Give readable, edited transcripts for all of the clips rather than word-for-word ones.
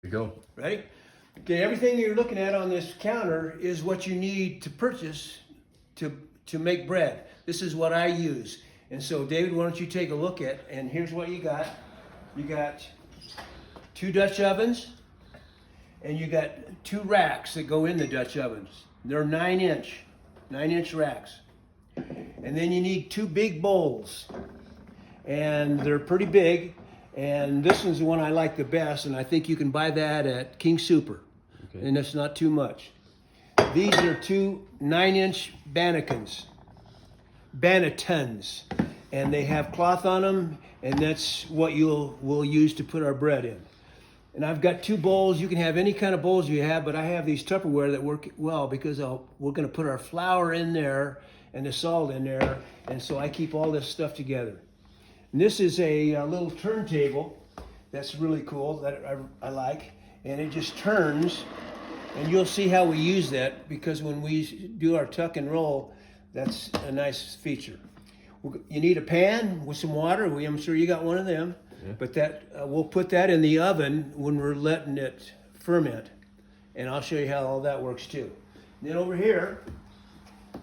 you go. Ready? Okay, everything you're looking at on this counter is what you need to purchase to make bread. This is what I use. And so, David, why don't you take a look at, and here's what you got. You got 2 Dutch ovens, and you got 2 racks that go in the Dutch ovens. They're 9-inch racks. And then you need 2 big bowls, and they're pretty big. And this is the one I like the best, and I think you can buy that at King Super. Okay. And it's not too much. These are 2 9-inch bannetons, and they have cloth on them, and that's what we'll use to put our bread in. And I've got 2 bowls. You can have any kind of bowls you have, but I have these Tupperware that work well because we're going to put our flour in there and the salt in there, and so I keep all this stuff together. And this is a little turntable that's really cool that I like, and it just turns, and you'll see how we use that because when we do our tuck and roll, that's a nice feature. You need a pan with some water. I'm sure you got one of them. Yeah. But that we'll put that in the oven when we're letting it ferment, and I'll show you how all that works too. And then over here,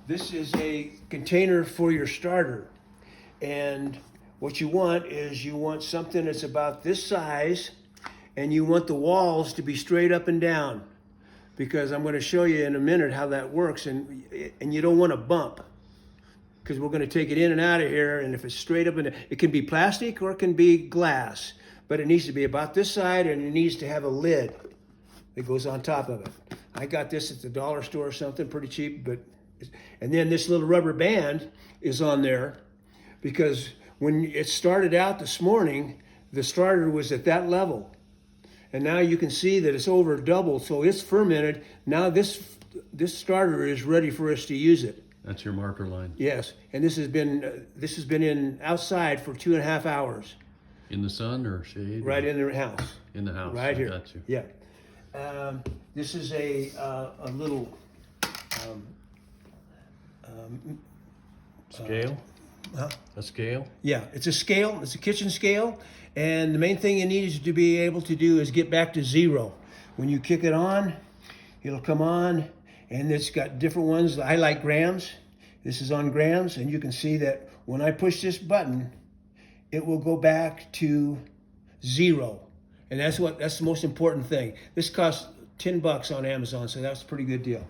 this is a container for your starter, and what you want is you want something that's about this size, and you want the walls to be straight up and down, because I'm going to show you in a minute how that works, and you don't want to bump, because we're going to take it in and out of here, and if it's straight up, and it can be plastic or it can be glass, but it needs to be about this side, and it needs to have a lid that goes on top of it. I got this at the dollar store or something, pretty cheap, and then this little rubber band is on there, because when it started out this morning, the starter was at that level, and now you can see that it's over double, so it's fermented. Now this starter is ready for us to use it. That's your marker line. Yes, and this has been in outside for 2.5 hours. In the sun or shade? Right in the house. In the house. Right here. Got you. Yeah. This is a little scale. A scale. Yeah, it's a scale. It's a kitchen scale, and the main thing you need to be able to do is get back to 0. When you kick it on, it'll come on. And it's got different ones. I like grams. This is on grams, and you can see that when I push this button, it will go back to 0. And that's the most important thing. This costs $10 on Amazon, so that's a pretty good deal.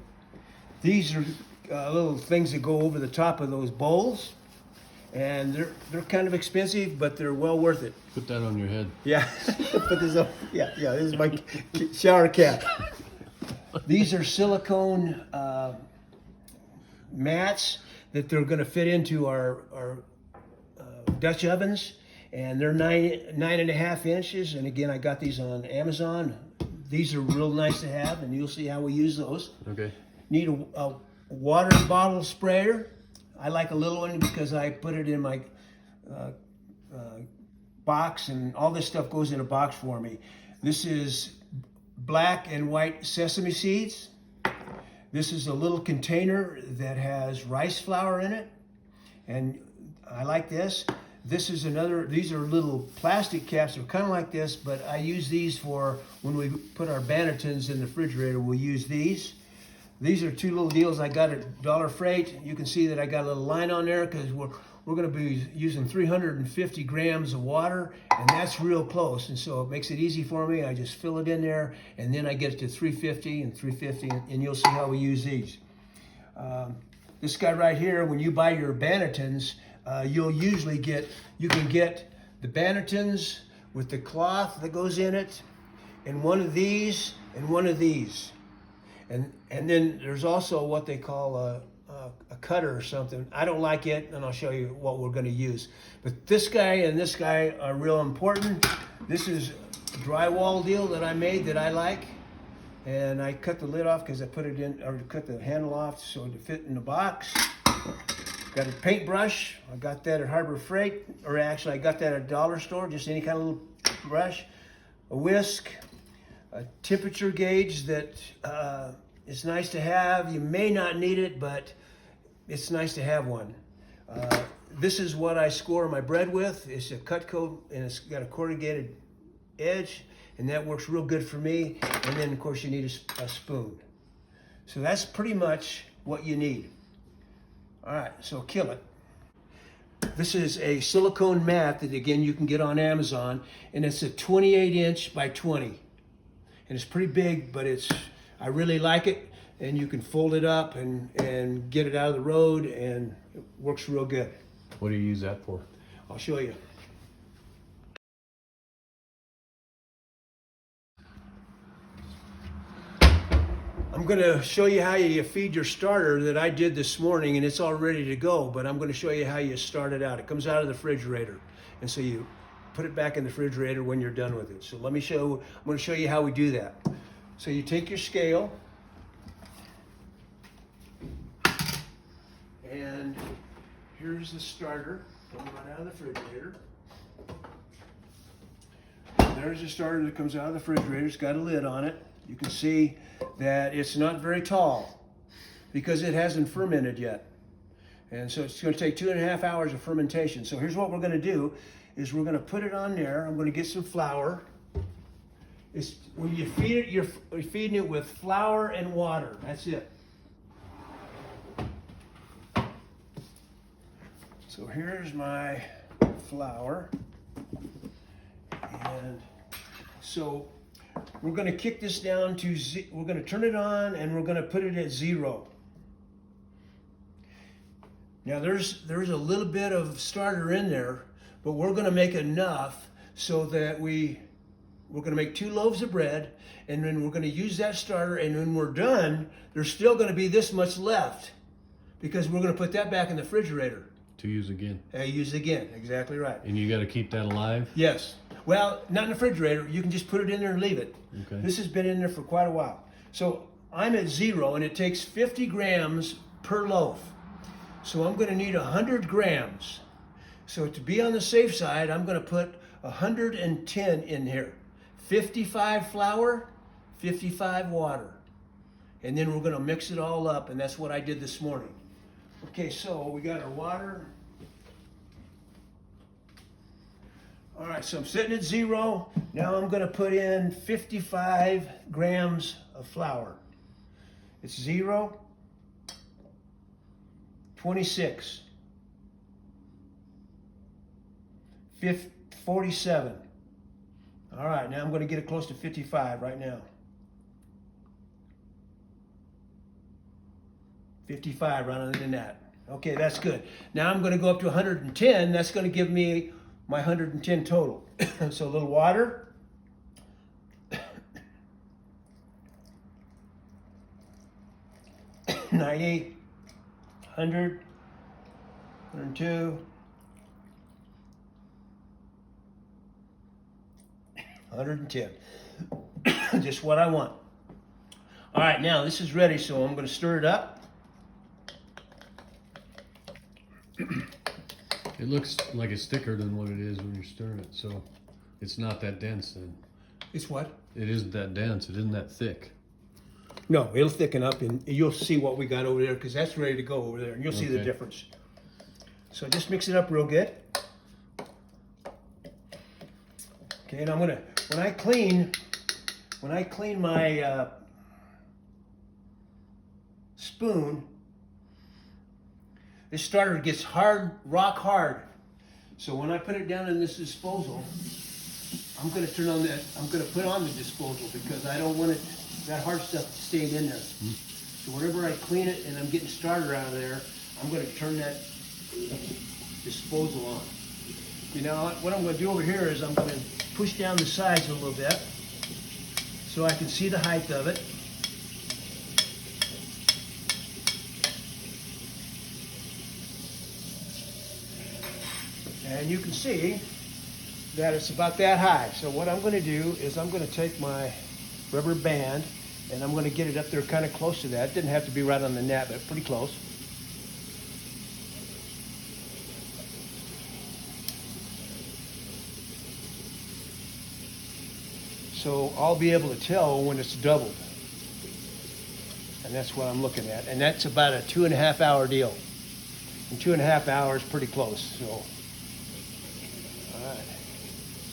These are little things that go over the top of those bowls, and they're kind of expensive, but they're well worth it. Put that on your head. Yeah. Put this up. Yeah. This is my shower cap. These are silicone mats that they're going to fit into our Dutch ovens, and they're 9.5 inches. And again, I got these on Amazon. These are real nice to have, and you'll see how we use those. Okay. Need a water bottle sprayer. I like a little one because I put it in my box, and all this stuff goes in a box for me. This is black and white sesame seeds. This is a little container that has rice flour in it, and I like this. This is these are little plastic caps. They're kind of like this, but I use these for when we put our bannetons in the refrigerator. We'll use these. These are 2 little deals I got at Dollar Freight. You can see that I got a little line on there because we're going to be using 350 grams of water, and that's real close, and so it makes it easy for me. I just fill it in there, and then I get it to 350 and 350, and you'll see how we use these. This guy right here, when you buy your bannetons, you can get the bannetons with the cloth that goes in it, and one of these, and one of these. And then there's also what they call a cutter or something. I don't like it, and I'll show you what we're going to use. But this guy and this guy are real important. This is a drywall deal that I made that I like, and I cut the lid off because I put it in, or cut the handle off so it fit in the box. Got a paintbrush. I got that at Harbor Freight, or actually I got that at a dollar store, just any kind of little brush. A whisk, a temperature gauge that is nice to have. You may not need it, but it's nice to have one. This is what I score my bread with. It's a Cutco, and it's got a corrugated edge, and that works real good for me. And then of course you need a spoon. So that's pretty much what you need. All right, so kill it. This is a silicone mat that again you can get on Amazon, and it's a 28" by 20. And it's pretty big, but I really like it. And you can fold it up and get it out of the road, and it works real good. What do you use that for? I'll show you. I'm going to show you how you feed your starter that I did this morning, and it's all ready to go, but I'm going to show you how you start it out. It comes out of the refrigerator, and so you put it back in the refrigerator when you're done with it. So I'm going to show you how we do that. So you take your scale, and here's the starter coming right out of the refrigerator. There's the starter that comes out of the refrigerator. It's got a lid on it. You can see that it's not very tall because it hasn't fermented yet. And so it's going to take 2.5 hours of fermentation. So here's what we're going to do is we're going to put it on there. I'm going to get some flour. When you feed it, you're feeding it with flour and water. That's it. So here's my flour. And so we're going to kick this down to, we're going to turn it on and we're going to put it at 0. Now there's a little bit of starter in there, but we're going to make enough so that we're going to make 2 loaves of bread, and then we're going to use that starter, and when we're done, there's still going to be this much left because we're going to put that back in the refrigerator. To use again. Use again, exactly right. And you got to keep that alive? Yes. Well, not in the refrigerator. You can just put it in there and leave it. Okay. This has been in there for quite a while. So I'm at 0, and it takes 50 grams per loaf. So I'm going to need 100 grams. So to be on the safe side, I'm going to put 110 in here. 55 flour, 55 water. And then we're going to mix it all up, and that's what I did this morning. Okay, so we got our water. All right, so I'm sitting at 0. Now I'm going to put in 55 grams of flour. It's 0, 26, 47. All right, now I'm going to get it close to 55 right now. 55 right under the net. Okay, that's good. Now I'm going to go up to 110. That's going to give me my 110 total. So a little water. 90, 100, 102, 110. Just what I want. All right, now this is ready, so I'm going to stir it up. It looks like it's thicker than what it is when you're stirring it, so it's not that dense then. It's what? It isn't that dense. It isn't that thick. No, it'll thicken up, and you'll see what we got over there, because that's ready to go over there, and you'll see the difference. So just mix it up real good. Okay, and I'm gonna, when I clean my spoon, this starter gets hard, rock hard. So when I put it down in this disposal, I'm gonna turn on that, I'm gonna put on the disposal because I don't want it, that hard stuff staying in there. So whenever I clean it and I'm getting starter out of there, I'm gonna turn that disposal on. You know, what I'm gonna do over here is I'm gonna push down the sides a little bit so I can see the height of it. And you can see that it's about that high. So what I'm going to do is I'm going to take my rubber band and I'm going to get it up there kind of close to that. It didn't have to be right on the net, but pretty close. So I'll be able to tell when it's doubled. And that's what I'm looking at. And that's about a 2.5 hour deal. And 2.5 hours, pretty close. So.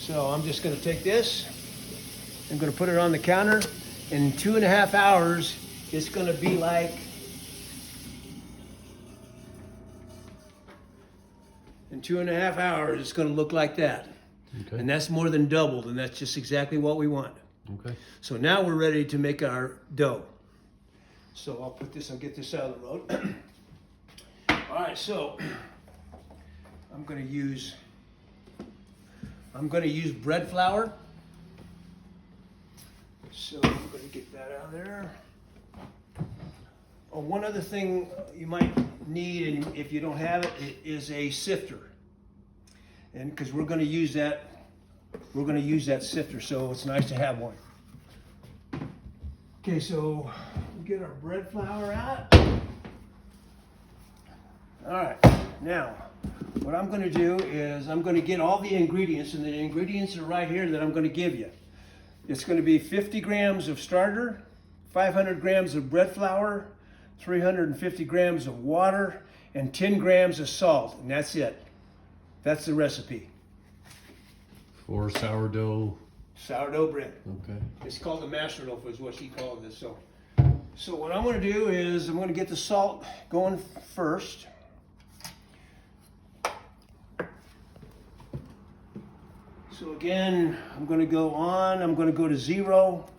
So I'm just gonna take this, I'm gonna put it on the counter. In 2.5 hours, it's gonna be like, in 2.5 hours, it's gonna look like that. Okay. And that's more than doubled, and that's just exactly what we want. Okay. So now we're ready to make our dough. So I'll get this out of the road. All right, so I'm gonna use bread flour. So I'm gonna get that out of there. Oh, one other thing you might need, and if you don't have it, is a sifter. And because we're gonna use that sifter, so it's nice to have one. Okay, so we get our bread flour out. All right, now what I'm gonna do is I'm gonna get all the ingredients, and the ingredients are right here that I'm gonna give you. It's gonna be 50 grams of starter, 500 grams of bread flour, 350 grams of water, and 10 grams of salt, and that's it. That's the recipe. For sourdough. Sourdough bread. Okay. It's called a master loaf is what she called this. So what I'm gonna do is I'm gonna get the salt going first. So again, I'm gonna go to 0.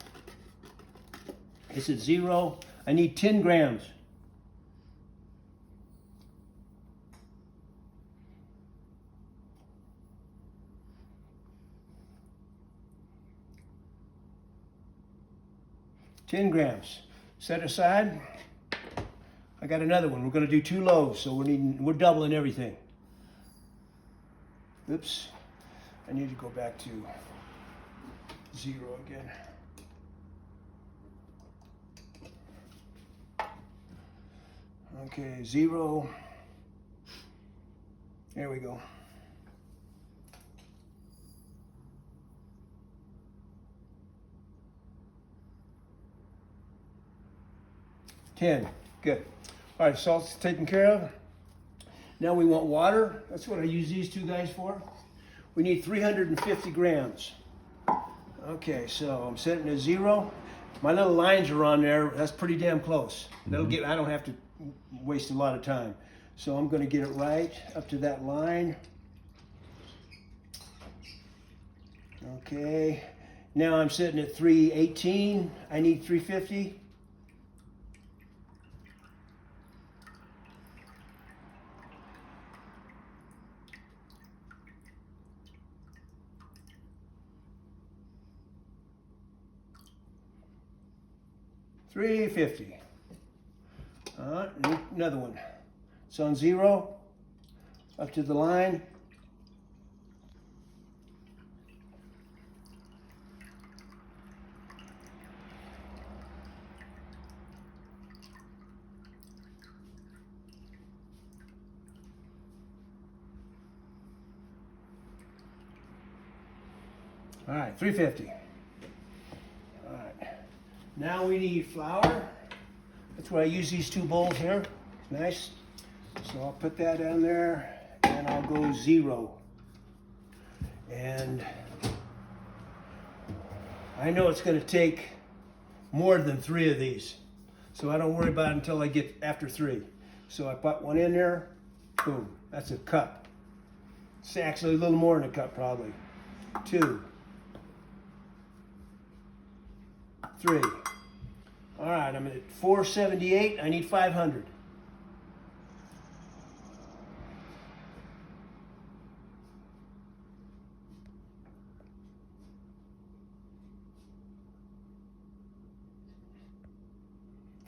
It's at 0. I need 10 grams. Set aside. I got another one. We're going to do 2 loaves, so we're doubling everything. Oops. I need to go back to 0 again. Okay, 0. There we go. Ten. Good. All right, salt's taken care of. Now we want water. That's what I use these 2 guys for. We need 350 grams. Okay, so I'm setting at 0. My little lines are on there. That's pretty damn close. That'll get. I don't have to waste a lot of time. So I'm going to get it right up to that line. Okay. Now I'm sitting at 318. I need 350. $3.50. Another one. It's on 0, up to the line. All right, 350. All right. Now we need flour. That's why I use these 2 bowls here. Nice. So I'll put that down there and I'll go 0. And I know it's going to take more than 3 of these. So I don't worry about it until I get after 3. So I put 1 in there. Boom. That's a cup. It's actually a little more than a cup probably. 2. 3. All right, I'm at 478. I need 500.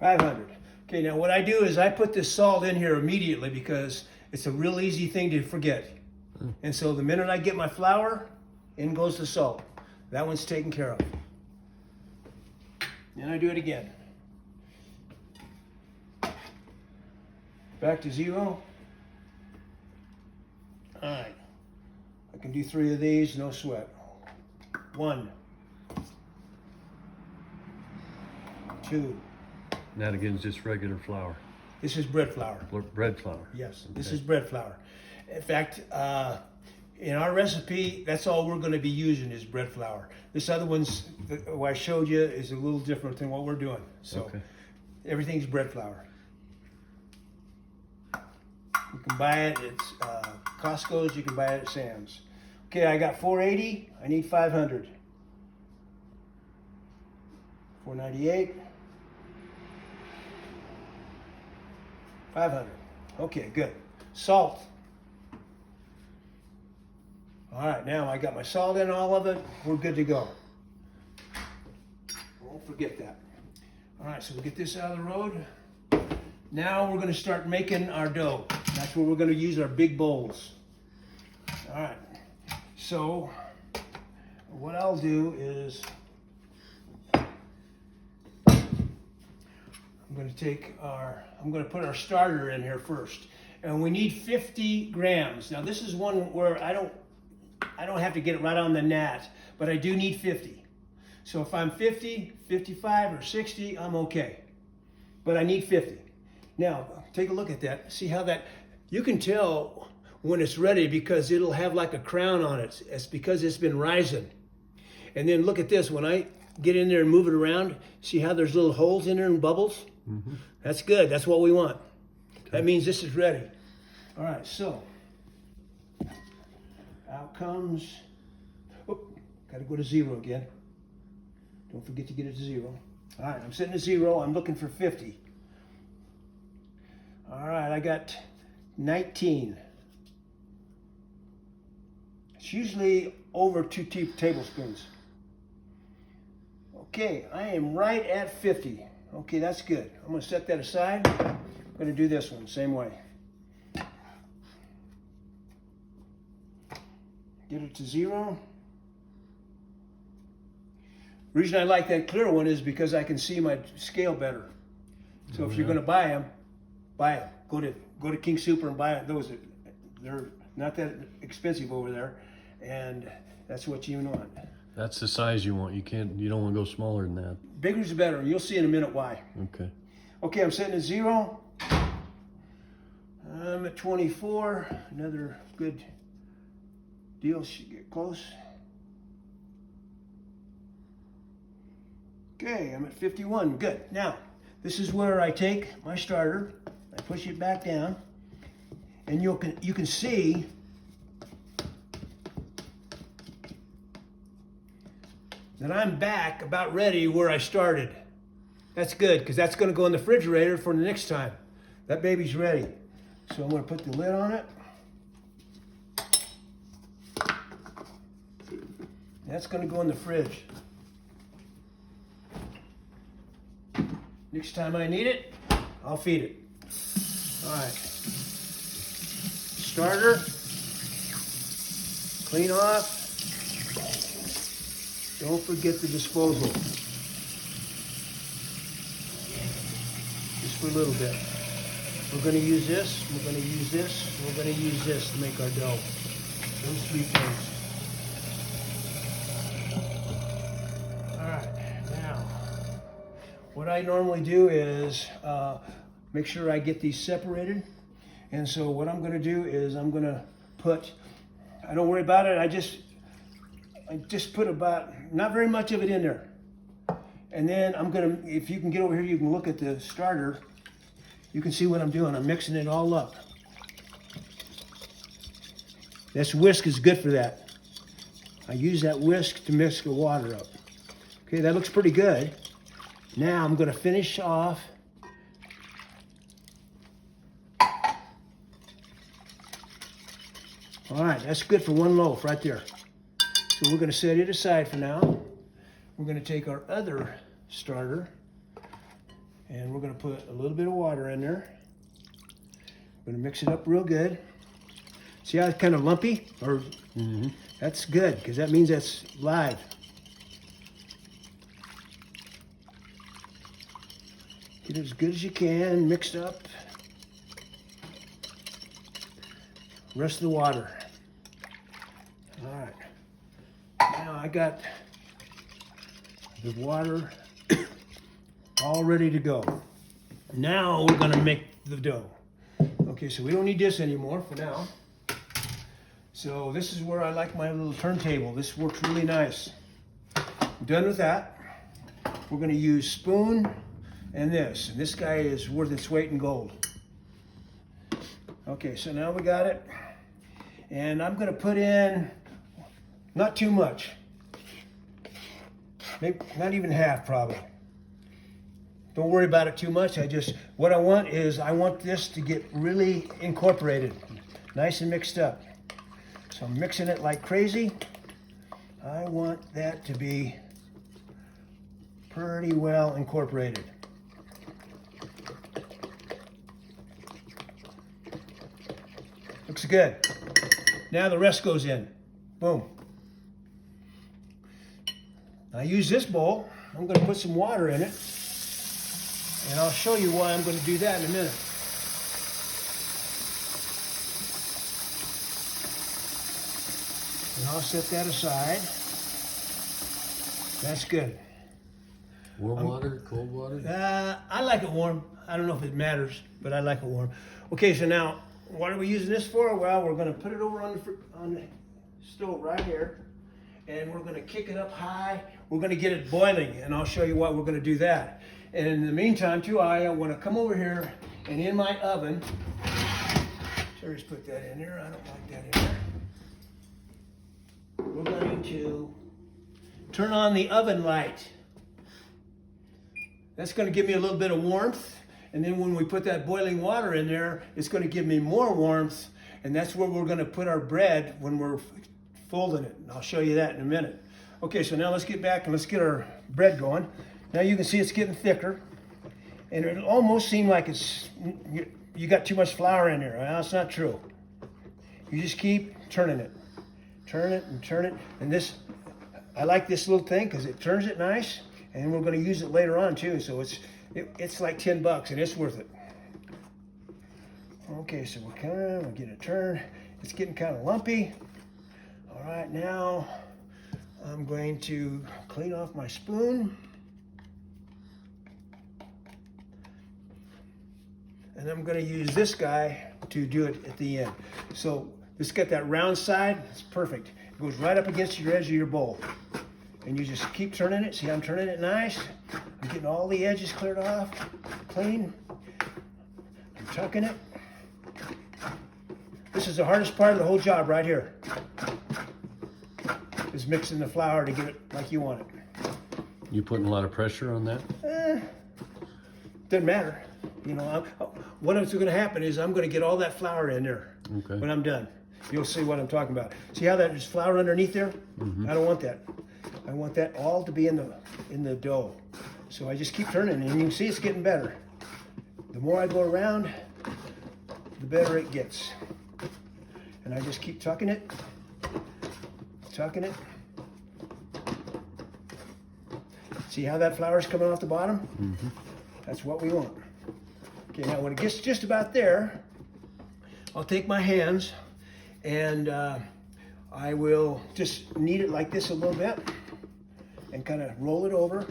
Okay, now what I do is I put this salt in here immediately because it's a real easy thing to forget. And so the minute I get my flour, in goes the salt. That one's taken care of. Then I do it again. Back to 0. All right. I can do 3 of these, no sweat. 1. 2. And that again is just regular flour. This is bread flour. Bread flour. Yes, Okay. this is bread flour. In fact, In our recipe, that's all we're going to be using is bread flour. This other one's, what I showed you, is a little different than what we're doing. So Okay. everything's bread flour. You can buy it at Costco's, you can buy it at Sam's. Okay, I got 480, I need 500. 498. 500. Okay, good. Salt. All right, now I got my salt in all of it. We're good to go. Won't forget that. All right, so we'll get this out of the road. Now we're going to start making our dough. That's where we're going to use our big bowls. All right. So what I'll do is I'm going to put our starter in here first. And we need 50 grams. Now this is one where I don't have to get it right on the gnat, but I do need 50. So if I'm 50, 55, or 60, I'm okay. But I need 50. Now, take a look at that. See how that, you can tell when it's ready because it'll have like a crown on it. It's because it's been rising. And then look at this. When I get in there and move it around, see how there's little holes in there and bubbles? Mm-hmm. That's good. That's what we want. Okay. That means this is ready. All right, so out comes, got to go to 0 again. Don't forget to get it to 0. All right, I'm setting to 0. I'm looking for 50. All right, I got 19. It's usually over 2 tablespoons. Okay, I am right at 50. Okay, that's good. I'm going to set that aside. I'm going to do this one, same way. Get it to 0. The reason I like that clear one is because I can see my scale better. So if you're going to buy them, buy it. Go to King Super and buy it. They're not that expensive over there, and that's what you want. That's the size you want. You don't want to go smaller than that. Bigger's better. You'll see in a minute why. Okay. Okay, I'm setting at 0. I'm at 24. Another good deal. Should get close. Okay, I'm at 51. Good. Now, this is where I take my starter. I push it back down, and you can see that I'm back about ready where I started. That's good, because that's going to go in the refrigerator for the next time. That baby's ready. So I'm going to put the lid on it. That's going to go in the fridge. Next time I need it, I'll feed it. All right. Starter. Clean off. Don't forget the disposal. Just for a little bit. We're going to use this, we're going to use this, we're going to use this to make our dough. Those 3 things. What I normally do is make sure I get these separated. And so what I'm going to do is I'm going to put, I don't worry about it, I just put about, not very much of it in there. And then I'm going to, if you can get over here, you can look at the starter. You can see what I'm doing. I'm mixing it all up. This whisk is good for that. I use that whisk to mix the water up. Okay, that looks pretty good. Now I'm going to finish off all right, that's good for 1 loaf right there. So we're going to set it aside for now. We're going to take our other starter and we're going to put a little bit of water in there. We're going to mix it up real good. See how it's kind of lumpy? That's good because that means that's live. Get it as good as you can, mixed up. Rest of the water. All right. Now I got the water all ready to go. Now we're going to make the dough. Okay, so we don't need this anymore for now. So this is where I like my little turntable. This works really nice. Done with that. We're going to use spoon and this. And this guy is worth its weight in gold. Okay, so now we got it. And I'm going to put in not too much. Maybe not even half, probably. Don't worry about it too much. What I want is I want this to get really incorporated, nice and mixed up. So I'm mixing it like crazy. I want that to be pretty well incorporated. Looks good. Now the rest goes in. Boom. I use this bowl. I'm going to put some water in it. And I'll show you why I'm going to do that in a minute. And I'll set that aside. That's good. Warm water, cold water? I like it warm. I don't know if it matters, but I like it warm. Okay, so now, what are we using this for? Well, we're going to put it over on the stove right here. And we're going to kick it up high. We're going to get it boiling, and I'll show you why we're going to do that. And in the meantime, too, I want to come over here and in my oven, Terry's put that in there. I don't like that in there. We're going to turn on the oven light. That's going to give me a little bit of warmth. And then when we put that boiling water in there, it's going to give me more warmth. And that's where we're going to put our bread when we're folding it. And I'll show you that in a minute. Okay, so now let's get back and let's get our bread going. Now you can see it's getting thicker. And it'll almost seem like you got too much flour in there. Well, that's not true. You just keep turning it. Turn it and turn it. And this, I like this little thing because it turns it nice. And we're going to use it later on too. So it's like $10 and it's worth it. Okay, so we're getting a turn. It's getting kind of lumpy. All right, now I'm going to clean off my spoon. And I'm going to use this guy to do it at the end. So this got that round side. It's perfect. It goes right up against your edge of your bowl. And you just keep turning it. See, I'm turning it nice. I'm getting all the edges cleared off, clean. I'm tucking it. This is the hardest part of the whole job right here. Is mixing the flour to get it like you want it. You putting a lot of pressure on that? Doesn't matter. You know, what's going to happen is I'm going to get all that flour in there when I'm done. You'll see what I'm talking about. See how there's flour underneath there? Mm-hmm. I don't want that. I want that all to be in the dough. So I just keep turning, and you can see it's getting better. The more I go around, the better it gets. And I just keep tucking it. See how that flour's coming off the bottom? Mm-hmm. That's what we want. Okay, now when it gets just about there, I'll take my hands and I will just knead it like this a little bit and kind of roll it over.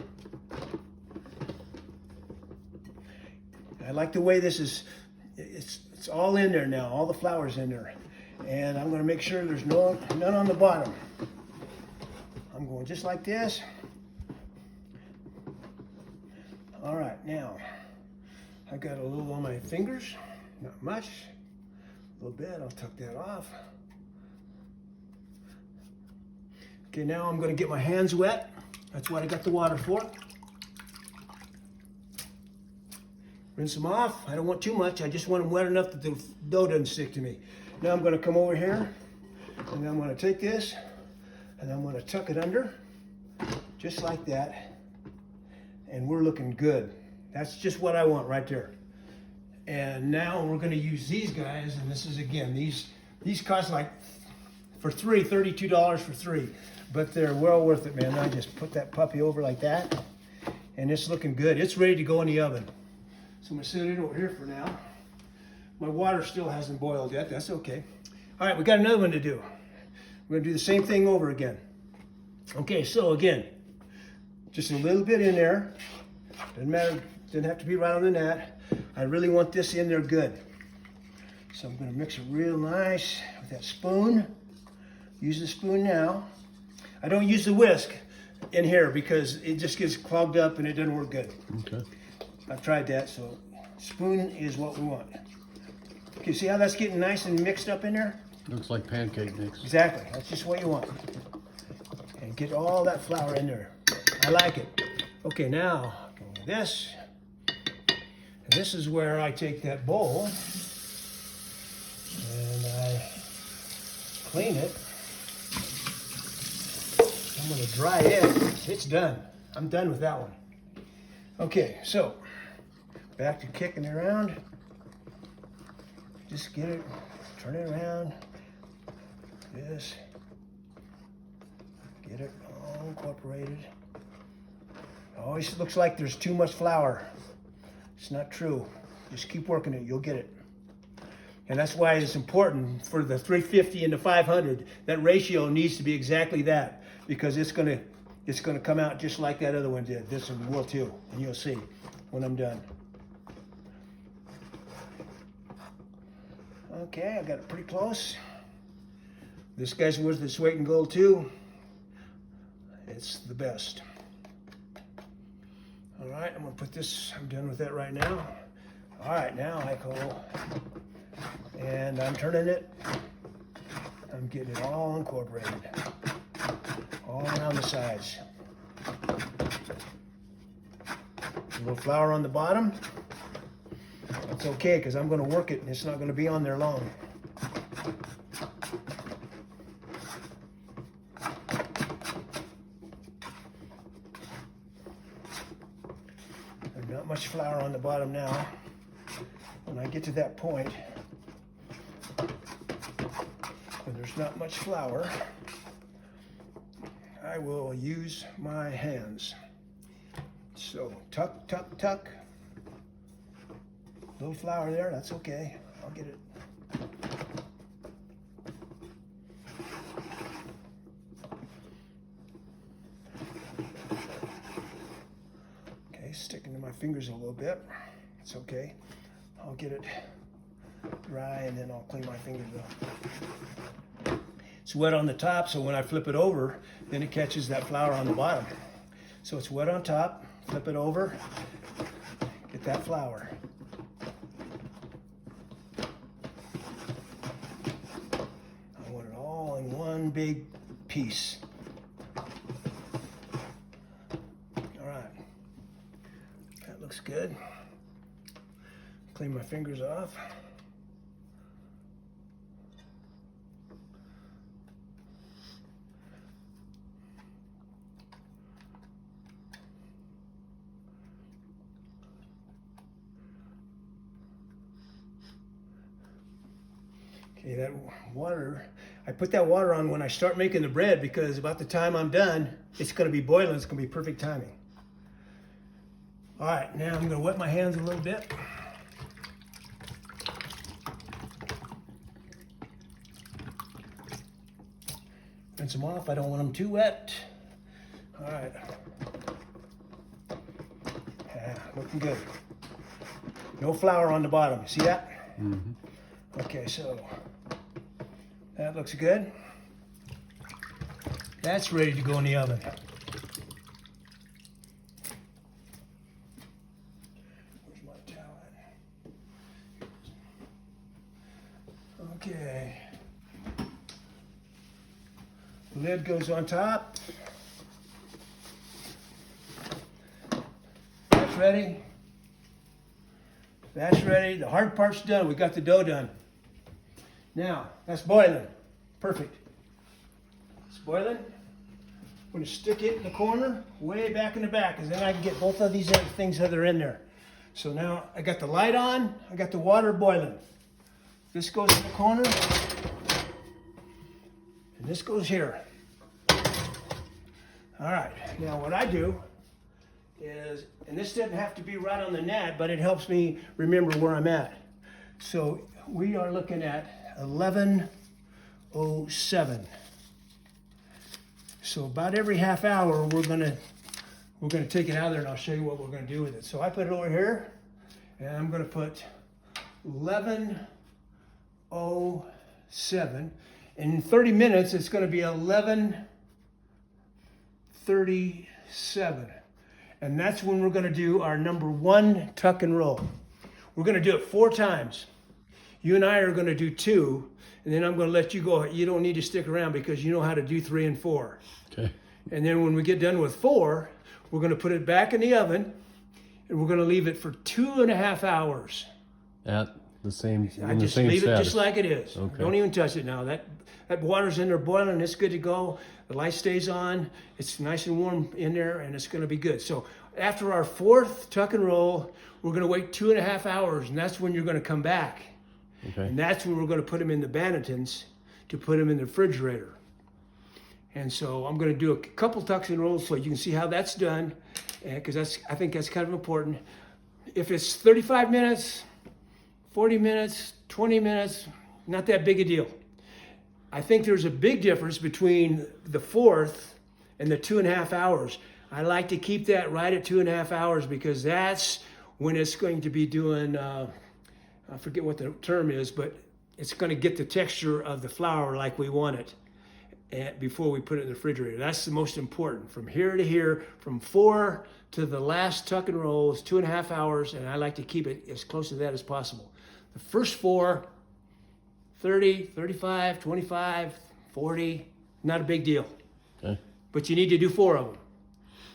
I like the way this is, it's all in there now, all the flour's in there. And I'm going to make sure there's none on the bottom. I'm going just like this. All right, now I got a little on my fingers, not much, a little bit. I'll tuck that off. Okay, now I'm going to get my hands wet. That's what I got the water for. Rinse them off. I don't want too much. I just want them wet enough that the dough doesn't stick to me. Now I'm going to come over here and I'm going to take this and I'm going to tuck it under just like that. And we're looking good. That's just what I want right there. And now we're going to use these guys. And this is, again, these cost like $32 for three. But they're well worth it, man. I just put that puppy over like that. And it's looking good. It's ready to go in the oven. So I'm going to set it over here for now. My water still hasn't boiled yet. That's okay. All right, we got another one to do. We're going to do the same thing over again. Okay, so again, just a little bit in there. Doesn't matter. Doesn't have to be right on the net. I really want this in there good. So I'm going to mix it real nice with that spoon. Use the spoon now. I don't use the whisk in here because it just gets clogged up and it doesn't work good. Okay. I've tried that, so spoon is what we want. Okay, see how that's getting nice and mixed up in there? Looks like pancake mix. Exactly, that's just what you want. And get all that flour in there. I like it. Okay, now, go with this. And this is where I take that bowl and I clean it. I'm gonna dry it. It's done. I'm done with that one. Okay, so back to kicking it around. Just get it, turn it around. This. Get it all incorporated. Always looks like there's too much flour. It's not true. Just keep working it, you'll get it. And that's why it's important for the 350 and the 500. That ratio needs to be exactly that, because it's gonna come out just like that other one did. This one will too, and you'll see when I'm done. Okay, I got it pretty close. This guy's worth its weight in gold too. It's the best. All right, I'm gonna put this, I'm done with that right now. All right, now I go, and I'm turning it. I'm getting it all incorporated, all around the sides. A little flour on the bottom. That's okay, because I'm gonna work it and it's not gonna be on there long. There's not much flour on the bottom now. When I get to that point, when there's not much flour, I will use my hands. So tuck, tuck, tuck. Little flour there, that's okay. I'll get it. Okay, sticking to my fingers a little bit. It's okay. I'll get it dry and then I'll clean my fingers up. It's wet on the top, so when I flip it over, then it catches that flour on the bottom. So it's wet on top, flip it over, get that flour. I want it all in one big piece. All right, that looks good. Clean my fingers off. Okay, that water, I put that water on when I start making the bread because about the time I'm done, it's gonna be boiling, it's gonna be perfect timing. All right, now I'm gonna wet my hands a little bit. Rinse them off, I don't want them too wet. All right. Yeah, looking good. No flour on the bottom, see that? Mm-hmm. Okay, so that looks good. That's ready to go in the oven. Where's my towel at? Okay. The lid goes on top. That's ready. That's ready. The hard part's done. We got the dough done. Now, that's boiling. Perfect. It's boiling. I'm going to stick it in the corner, way back in the back, because then I can get both of these other things that are in there. So now I got the light on, I got the water boiling. This goes in the corner, and this goes here. All right, now what I do is, and this doesn't have to be right on the net, but it helps me remember where I'm at. So we are looking at 11:07. So about every half hour, we're gonna take it out of there, and I'll show you what we're gonna do with it. So I put it over here, and I'm gonna put 11:07, In 30 minutes, it's going to be 11:37. And that's when we're going to do our number 1 tuck and roll. We're going to do it 4 times. You and I are going to do 2, and then I'm going to let you go. You don't need to stick around because you know how to do 3 and 4. Okay. And then when we get done with 4, we're going to put it back in the oven, and we're going to leave it for 2.5 hours. At the same, I in the just same leave status. it just like it is. Okay. Don't even touch it now. That water's in there boiling. It's good to go. The light stays on. It's nice and warm in there, and it's going to be good. So after our 4th tuck and roll, we're going to wait 2.5 hours, and that's when you're going to come back. Okay. And that's when we're going to put them in the Bannetons to put them in the refrigerator. And so I'm going to do a couple tucks and rolls so you can see how that's done, because I think that's kind of important. If it's 35 minutes, 40 minutes, 20 minutes, not that big a deal. I think there's a big difference between the 4th and the 2.5 hours. I like to keep that right at 2.5 hours because that's when it's going to be doing, I forget what the term is, but it's going to get the texture of the flour like we want it before we put it in the refrigerator. That's the most important. From here to here, from 4 to the last tuck and roll is 2.5 hours, and I like to keep it as close to that as possible. The first 4, 30, 35, 25, 40, not a big deal. Okay. But you need to do 4 of them.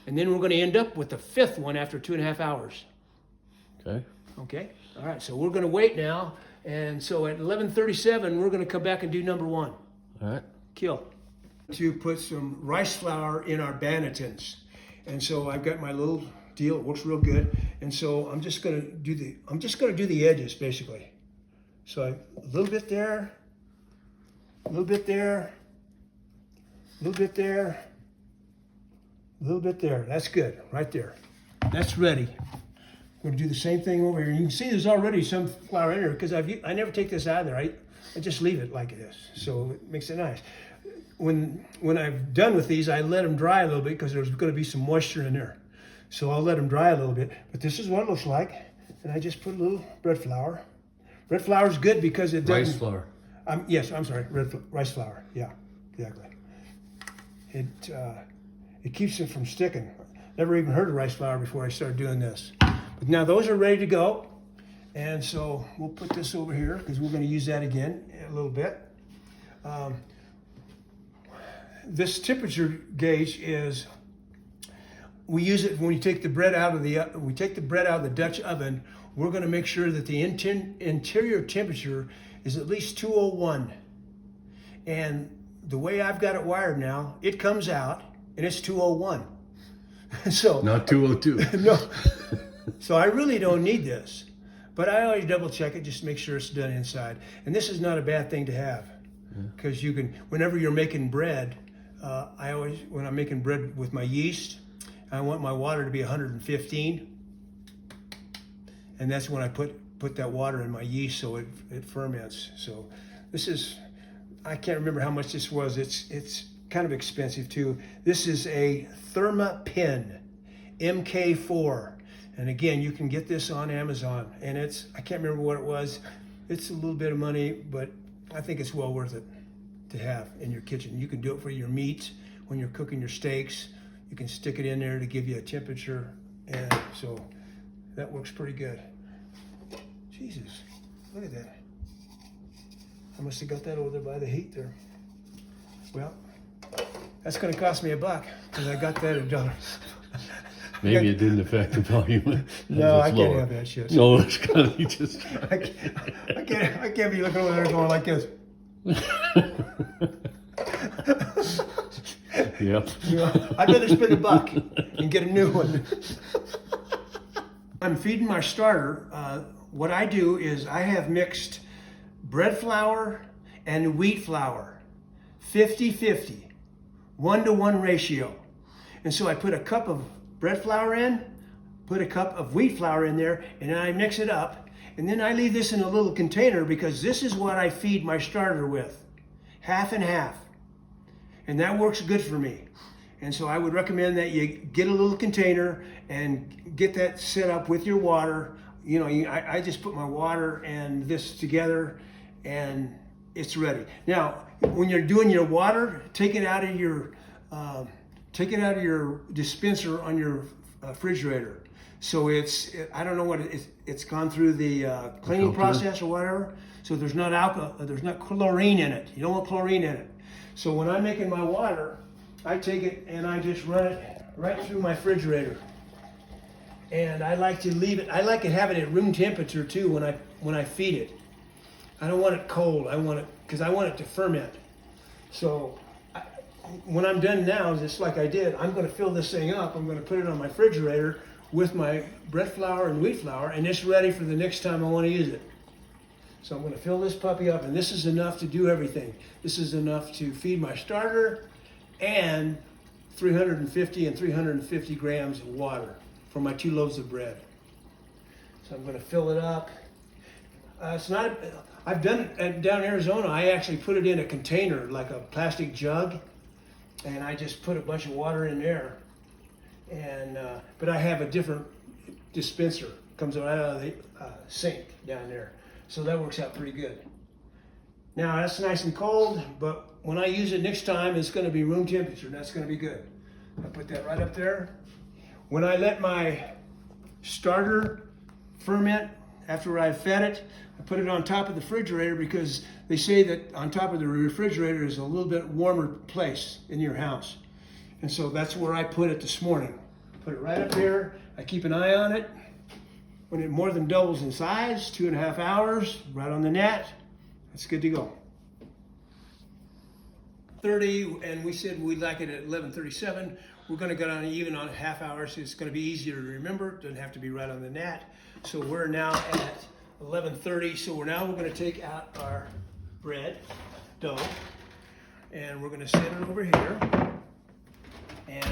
And then we're going to end up with the 5th one after 2.5 hours. Okay. Okay? All right, so we're going to wait now. And so at 11:37, we're going to come back and do number 1. All right. Kill. To put some rice flour in our Bannetons. And so I've got my little deal. It works real good. And so I'm just going to do the edges basically. So a little bit there, a little bit there, a little bit there, a little bit there. That's good, right there. That's ready. We're going to do the same thing over here. You can see there's already some flour in there because I never take this out of there. I just leave it like it is, so it makes it nice. When I've done with these, I let them dry a little bit because there's going to be some moisture in there. So I'll let them dry a little bit. But this is what it looks like. And I just put a little bread flour. Bread flour is good because it doesn't... Rice flour. Yes, I'm sorry, rice flour. Yeah, exactly. It keeps it from sticking. Never even heard of rice flour before I started doing this. But now those are ready to go. And so we'll put this over here because we're going to use that again in a little bit. This temperature gauge is, we use it when we take the bread out of the Dutch oven. We're going to make sure that the interior temperature is at least 201. And the way I've got it wired now, it comes out and it's 201. So Not 202. no. So I really don't need this, but I always double check it just to make sure it's done inside. And this is not a bad thing to have, because you can, whenever you're making bread, when I'm making bread with my yeast, I want my water to be 115, and that's when I put that water in my yeast so it ferments. So this is, I can't remember how much this was. It's kind of expensive too. This is a Thermapin MK4. And again, you can get this on Amazon, and I can't remember what it was. It's a little bit of money, but I think it's well worth it to have in your kitchen. You can do it for your meat when you're cooking your steaks. You can stick it in there to give you a temperature, and so that works pretty good. Jesus, look at that. I must have got that over there by the heat there. Well, that's gonna cost me $1 because I got that at $1. Maybe it didn't affect the volume. No, I It's can't lower. have that shit. No, it's gotta be just I can't be looking over there going like this. Yep. You know, I'd rather spend $1 and get a new one. I'm feeding my starter. What I do is I have mixed bread flour and wheat flour, 50-50, 1-to-1 ratio. And so I put a cup of bread flour in, put a cup of wheat flour in there, and then I mix it up. And then I leave this in a little container because this is what I feed my starter with, half and half. And that works good for me. And so I would recommend that you get a little container and get that set up with your water. You know, I just put my water and this together, and it's ready. Now, when you're doing your water, take it out of your dispenser on your refrigerator. So I don't know what it's gone through the cleaning process or whatever. So there's not alcohol, there's not chlorine in it. You don't want chlorine in it. So when I'm making my water, I take it and I just run it right through my refrigerator. And I like to leave it. I like to have it at room temperature too when I feed it. I don't want it cold. Because I want it to ferment. So when I'm done now, just like I did, I'm going to fill this thing up. I'm going to put it on my refrigerator with my bread flour and wheat flour, and it's ready for the next time I want to use it. So I'm going to fill this puppy up, and this is enough to do everything. This is enough to feed my starter and 350 and 350 grams of water for my 2 loaves of bread. So I'm going to fill it up. I've done it down in Arizona. I actually put it in a container, like a plastic jug, and I just put a bunch of water in there. And but I have a different dispenser. Comes right out of the sink down there, so that works out pretty good. Now that's nice and cold, but when I use it next time, it's going to be room temperature, and that's going to be good. I put that right up there. When I let my starter ferment after I've fed it, I put it on top of the refrigerator because they say that on top of the refrigerator is a little bit warmer place in your house. And so that's where I put it this morning. Put it right up here. I keep an eye on it. When it more than doubles in size, 2.5 hours, right on the net, it's good to go. 30, and we said we'd like it at 11:37. We're going to go down even on half hours. It's going to be easier to remember. It doesn't have to be right on the net. So we're now at 11:30. So we're going to take out our bread dough, and we're going to set it over here. And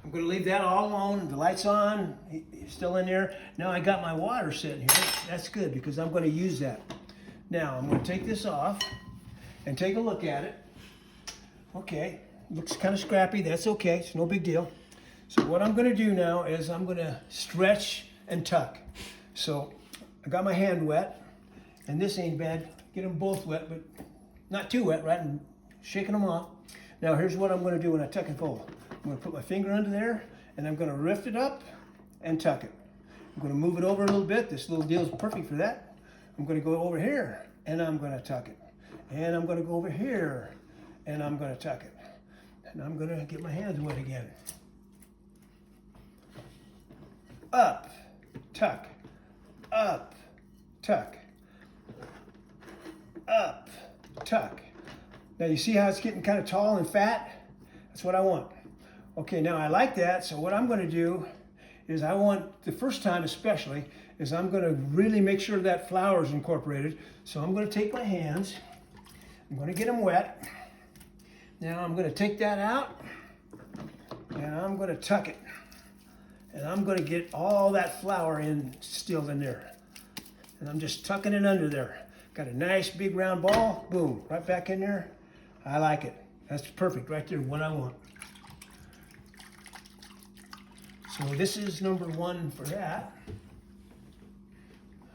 I'm going to leave that all alone. The light's on. He's still in there. Now I got my water sitting here. That's good because I'm going to use that. Now I'm going to take this off and take a look at it. Okay, looks kind of scrappy. That's okay. It's no big deal. So what I'm going to do now is I'm going to stretch and tuck. So I got my hand wet, and this ain't bad. Get them both wet, but not too wet, right? And shaking them off. Now here's what I'm going to do when I tuck and fold. I'm going to put my finger under there, and I'm going to lift it up and tuck it. I'm going to move it over a little bit. This little deal is perfect for that. I'm going to go over here, and I'm going to tuck it. And I'm going to go over here, and I'm going to tuck it. And I'm going to get my hands wet again. Up, tuck, up, tuck, up, tuck. Now you see how it's getting kind of tall and fat? That's what I want. Okay, now I like that, so what I'm going to do is I want, the first time especially, is I'm going to really make sure that flour is incorporated. So I'm going to take my hands, I'm going to get them wet. Now I'm going to take that out, and I'm going to tuck it. And I'm going to get all that flour instilled in there. And I'm just tucking it under there. Got a nice big round ball, boom, right back in there. I like it. That's perfect right there, what I want. So this is number 1 for that.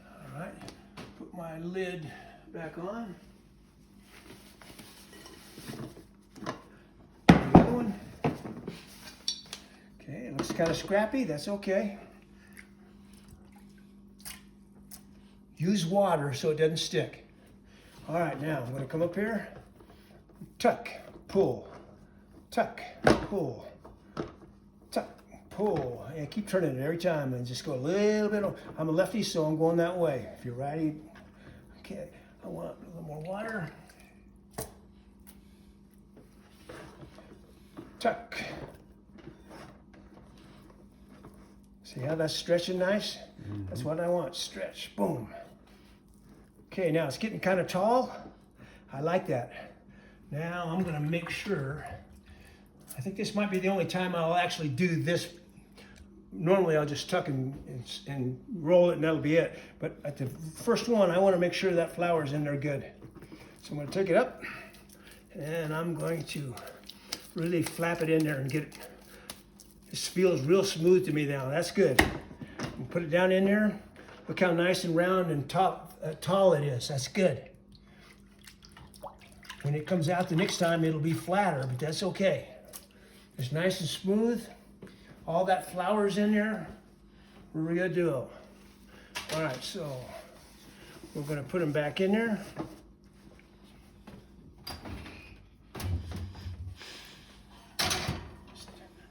All right, put my lid back on. The other one. Okay, it looks kind of scrappy, that's okay. Use water so it doesn't stick. All right, now I'm gonna come up here, tuck, pull, tuck, pull, tuck, pull. And keep turning it every time and just go a little bit. I'm a lefty, so I'm going that way. If you're righty, okay, I want a little more water. Tuck. See how that's stretching nice? Mm-hmm. That's what I want, stretch, boom. Okay, now it's getting kind of tall. I like that. Now I'm gonna make sure, I think this might be the only time I'll actually do this. Normally I'll just tuck and roll it and that'll be it. But at the first one, I wanna make sure that flour's in there good. So I'm gonna take it up and I'm going to really flap it in there and get it. This feels real smooth to me now. That's good. Put it down in there. Look how nice and round and tall it is. That's good. When it comes out the next time, it'll be flatter, but that's okay. It's nice and smooth. All that flour's in there. We're good to go. All right, so we're gonna put them back in there.